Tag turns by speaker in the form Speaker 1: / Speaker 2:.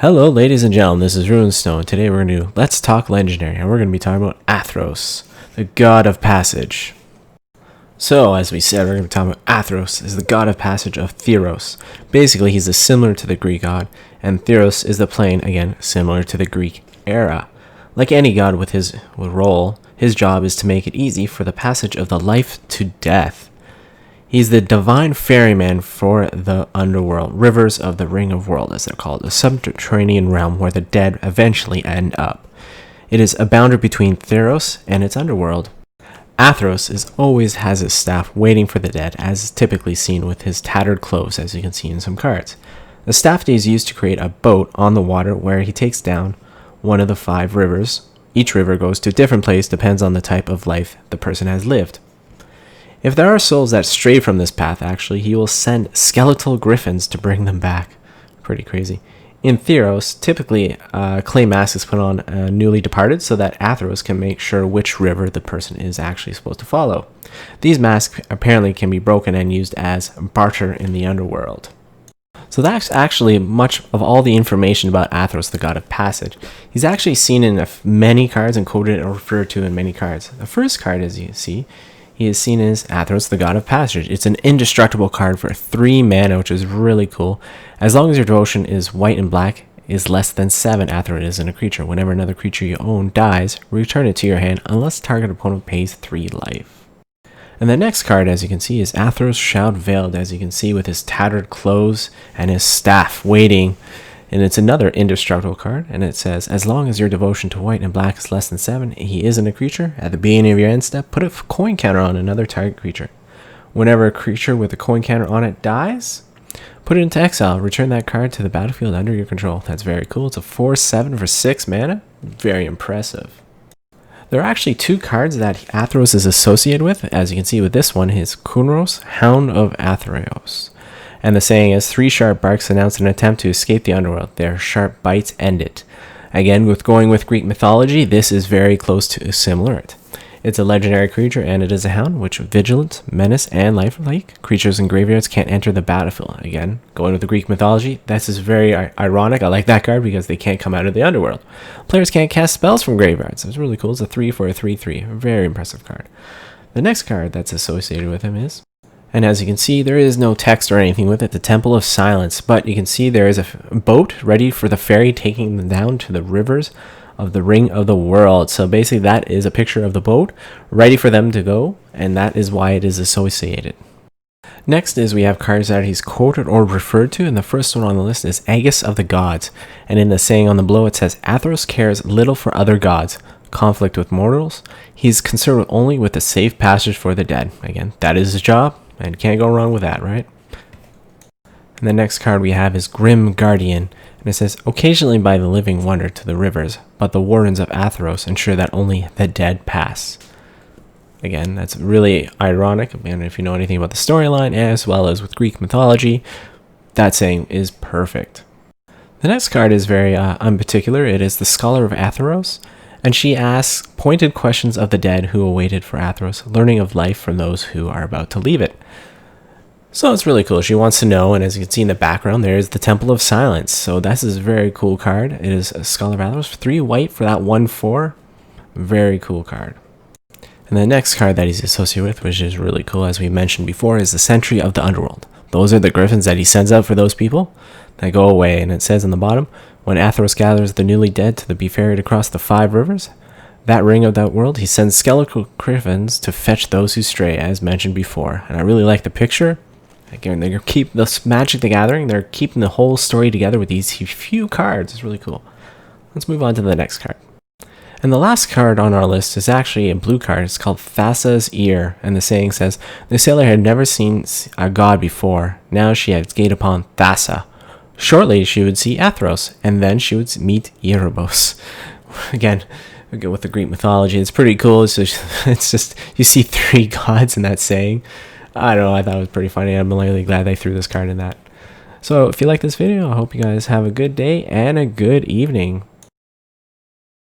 Speaker 1: Hello ladies and gentlemen, this is Runestone. Today we're going to do Let's Talk Legendary, and we're going to be talking about Athreos, the god of passage. So, as we said, we're going to be talking about Athreos is the god of passage of Athreos. Basically, he's similar to the Greek god, and Athreos is the plane, again, similar to the Greek era. Like any god with his role, his job is to make it easy for the passage of the life to death. He's the divine ferryman for the underworld, rivers of the Ring of World, as they're called, a subterranean realm where the dead eventually end up. It is a boundary between Athreos and its underworld. Athreos always has his staff waiting for the dead, as is typically seen with his tattered clothes, as you can see in some cards. The staff is used to create a boat on the water where he takes down one of the 5 rivers. Each river goes to a different place, depends on the type of life the person has lived. If there are souls that stray from this path, actually, he will send skeletal griffins to bring them back. Pretty crazy. In Athreos, typically a clay mask is put on a newly departed so that Athreos can make sure which river the person is actually supposed to follow. These masks apparently can be broken and used as barter in the underworld. So that's actually much of all the information about Athreos, the god of passage. He's actually seen in many cards and quoted or referred to in many cards. The first card, as you see, he is seen as Athreos, the god of passage. It's an indestructible card for 3 mana, which is really cool. As long as your devotion is white and black, is less than 7, Athreos isn't a creature. Whenever another creature you own dies, return it to your hand unless target opponent pays 3 life. And the next card, as you can see, is Athreos Shroud Veiled, as you can see, with his tattered clothes and his staff waiting. And it's another indestructible card, and it says, as long as your devotion to white and black is less than 7, he isn't a creature. At the beginning of your end step, put a coin counter on another target creature. Whenever a creature with a coin counter on it dies, put it into exile. Return that card to the battlefield under your control. That's very cool. It's a 4/7 for 6 mana. Very impressive. There are actually 2 cards that Athreos is associated with. As you can see with this one, his Kunros Hound of Athreos. And the saying is, 3 sharp barks announce an attempt to escape the underworld. Their sharp bites end it. Again, with going with Greek mythology, this is very close to similar. It's a legendary creature, and it is a hound, which vigilant, menace, and lifelike. Creatures in graveyards can't enter the battlefield. Again, going with the Greek mythology, this is very ironic. I like that card because they can't come out of the underworld. Players can't cast spells from graveyards. It's really cool. It's a 3 for a 3/3. A very impressive card. The next card that's associated with him is, and as you can see, there is no text or anything with it, the Temple of Silence. But you can see there is a boat ready for the ferry taking them down to the rivers of the Ring of the World. So basically that is a picture of the boat ready for them to go, and that is why it is associated. Next is we have cards that he's quoted or referred to, and the first one on the list is Aegis of the Gods. And in the saying on the below it says, Athreos cares little for other gods, conflict with mortals. He's concerned only with the safe passage for the dead. Again, that is his job. And can't go wrong with that, right? And the next card we have is Grim Guardian. And it says, occasionally by the living wander to the rivers, but the wardens of Athreos ensure that only the dead pass. Again, that's really ironic. And if you know anything about the storyline, as well as with Greek mythology, that saying is perfect. The next card is very unparticular. It is the Scholar of Athreos. And she asks pointed questions of the dead who awaited for Athreos, learning of life from those who are about to leave it. So it's really cool. She wants to know, and as you can see in the background, there is the Temple of Silence. So this is a very cool card. It is a Scholar of Athreos, 3 white for that 1/4. Very cool card. And the next card that he's associated with, which is really cool, as we mentioned before, is the Sentry of the Underworld. Those are the griffins that he sends out for those people that go away. And it says on the bottom, when Athreos gathers the newly dead to be ferried across the 5 rivers, that ring of that world, he sends skeletal griffins to fetch those who stray, as mentioned before. And I really like the picture. Again, they keep this Magic the Gathering. They're keeping the whole story together with these few cards. It's really cool. Let's move on to the next card. And the last card on our list is actually a blue card. It's called Faes Ear. And the saying says, the sailor had never seen a god before. Now she had gate upon Thassa. Shortly, she would see Athreos, and then she would meet Erebos. Again, with the Greek mythology, it's pretty cool. It's just you see 3 gods in that saying. I don't know, I thought it was pretty funny. I'm really glad they threw this card in that. So if you like this video, I hope you guys have a good day and a good evening.